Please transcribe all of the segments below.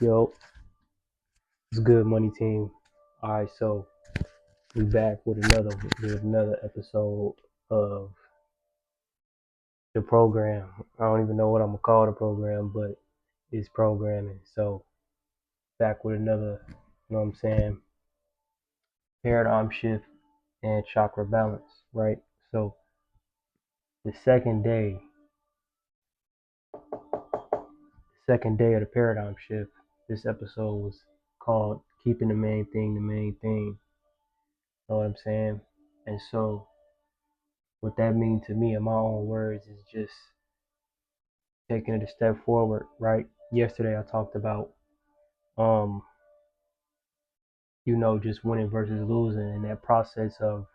Yo, it's good, money team. All right, so we back with another episode of the program. I don't even know what I'm gonna call the program, but it's programming. So back with another, you know what I'm saying, paradigm shift and chakra balance, right? So the second day of the paradigm shift. This episode was called "Keeping the Main Thing the Main Thing." Know what I'm saying? And so what that means to me in my own words is just taking it a step forward, right? Yesterday I talked about um, just winning versus losing and that process of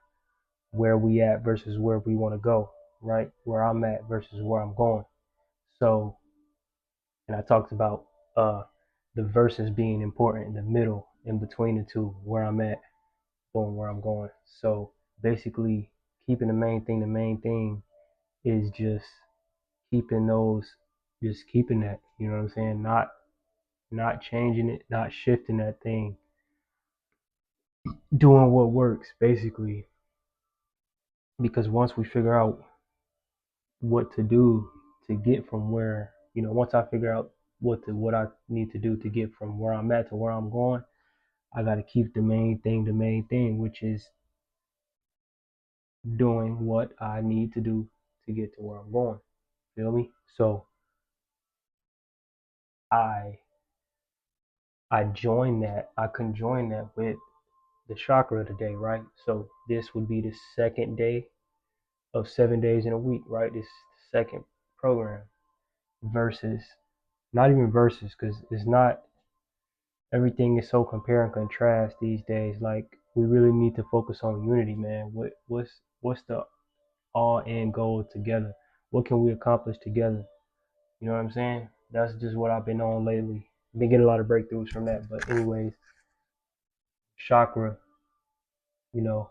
where we at versus where we want to go, right? Where I'm at versus where I'm going. So, and I talked about the versus being important in the middle, in between the two, where I'm at, going where I'm going. So basically keeping the main thing is keeping those just keeping that, you know what I'm saying? Not changing it, not shifting that thing, doing what works basically. Because once we figure out what to do to get from where, once I figure out what I need to do to get from where I'm at to where I'm going, I got to keep the main thing, which is doing what I need to do to get to where I'm going. Feel me? So I I conjoin that with the chakra of the day, right? So this would be the second day of 7 days in a week, right? This second program versus not even versus because it's not everything is so compare and contrast these days. Like we really need to focus on unity, man. What's the all end goal together? What can we accomplish together? You know what I'm saying? That's just what I've been on lately. Been getting a lot of breakthroughs from that. But anyways, chakra, you know,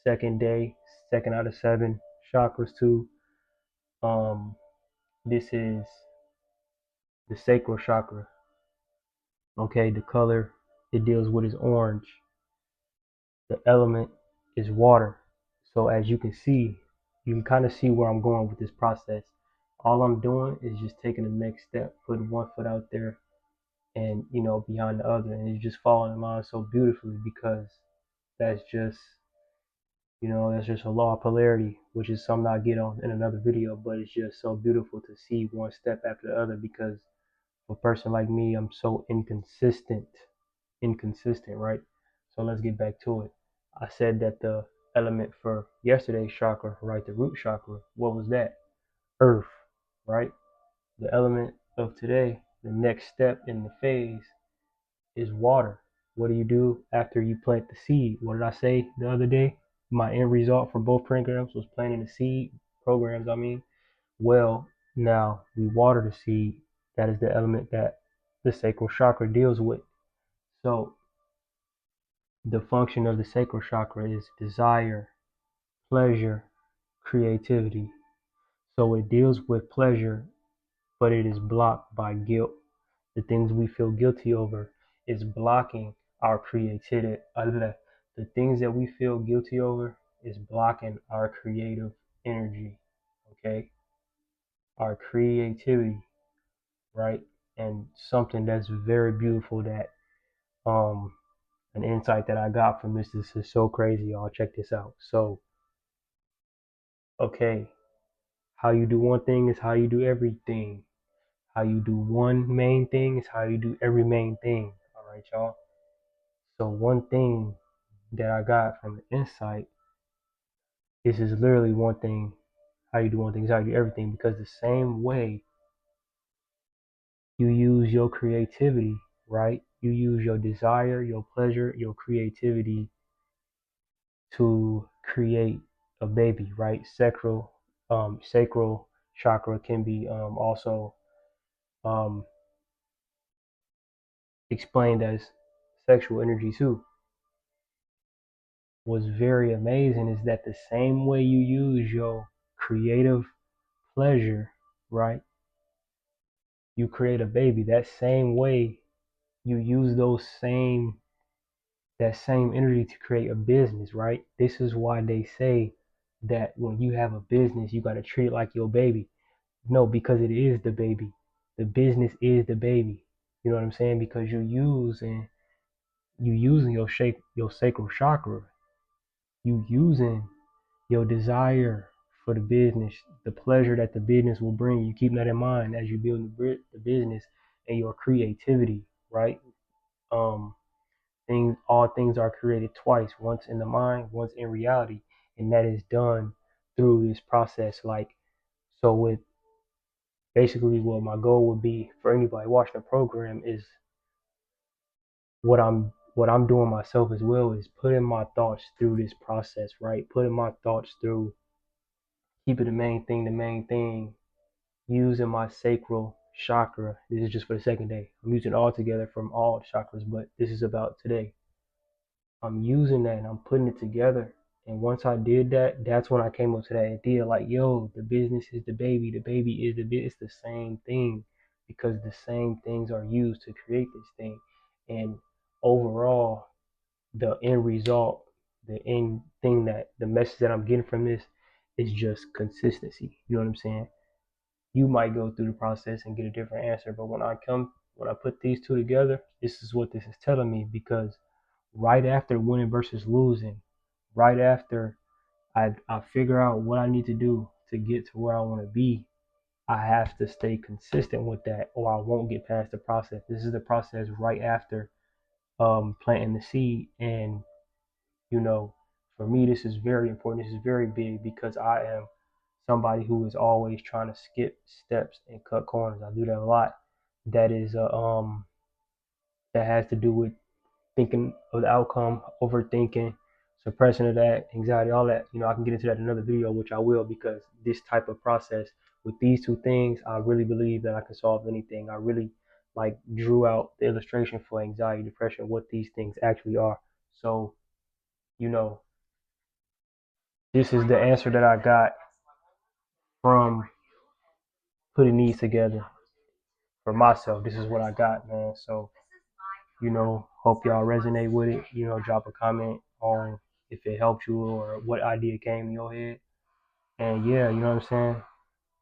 second day, second out of seven chakras too. Um, this is the sacral chakra. Okay, the color it deals with is orange. The element is water. So as you can kind of see where I'm going with this process. All I'm doing is just taking the next step, putting one foot out there and behind the other, and it's just falling in line so beautifully because that's just that's just a law of polarity, which is something I get on in another video, but it's just so beautiful to see one step after the other because for a person like me, I'm so inconsistent, right? So let's get back to it. I said that the element for yesterday's chakra, right, the root chakra, what was that? Earth, right? The element of today, the next step in the phase is water. What do you do after you plant the seed? What did I say the other day? My end result for both programs was planting the seed programs, I mean. Well, now we water the seed. That is the element that the sacral chakra deals with. So the function of the sacral chakra is desire, pleasure, creativity. So it deals with pleasure, but it is blocked by guilt. The things we feel guilty over is blocking our creativity. The things that we feel guilty over is blocking our creative energy. Okay, our creativity, right? And something that's very beautiful that an insight that I got from this is so crazy, y'all. Check this out. So, okay, how you do one thing is how you do everything. How you do one main thing is how you do every main thing. All right, y'all. So one thing that I got from the insight is literally one thing. How you do one thing is how you do everything. Because the same way you use your creativity, right? You use your desire, your pleasure, your creativity to create a baby, right? Sacral chakra can be also um, explained as sexual energy too. What's very amazing is that the same way you use your creative pleasure, right? You create a baby. That same way you use that same energy to create a business, right? This is why they say that when you have a business, you got to treat it like your baby. No, because it is the baby. The business is the baby. You know what I'm saying? Because you using your sacral chakra. You using your desire for the business, the pleasure that the business will bring. You keep that in mind as you build the business and your creativity, right? Um, all things are created twice, once in the mind, once in reality, and that is done through this process. Like, so with basically what my goal would be for anybody watching the program is what I'm doing myself as well is putting my thoughts through this process, right? Putting my thoughts through keeping the main thing, using my sacral chakra. This is just for the second day. I'm using it all together from all chakras, but this is about today. I'm using that and I'm putting it together. And once I did that, that's when I came up to that idea like, yo, the business is the baby is the business. It's the same thing because the same things are used to create this thing. And overall, the end result, the end thing that the message that I'm getting from this is just consistency. You know what I'm saying? You might go through the process and get a different answer, but when I put these two together, this is what this is telling me because right after winning versus losing, right after I figure out what I need to do to get to where I want to be, I have to stay consistent with that or I won't get past the process. This is the process right after planting the seed. And, you know, for me, this is very important. This is very big because I am somebody who is always trying to skip steps and cut corners. I do that a lot. That is, that has to do with thinking of the outcome, overthinking, suppression of that, anxiety, all that. You know, I can get into that in another video, which I will, because this type of process with these two things, I really believe that I can solve anything. I really like drew out the illustration for anxiety, depression, what these things actually are. So, you know, this is the answer that I got from putting these together for myself. This is what I got, man. So, hope y'all resonate with it. Drop a comment on if it helped you or what idea came in your head. And yeah, you know what I'm saying?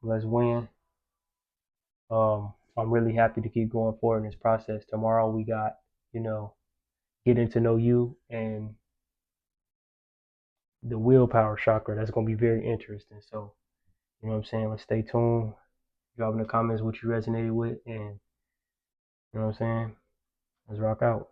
Let's win. I'm really happy to keep going forward in this process. Tomorrow we got, getting to know you and the willpower chakra. That's gonna be very interesting. So, you know what I'm saying? Let's stay tuned. Drop in the comments what you resonated with and you know what I'm saying? Let's rock out.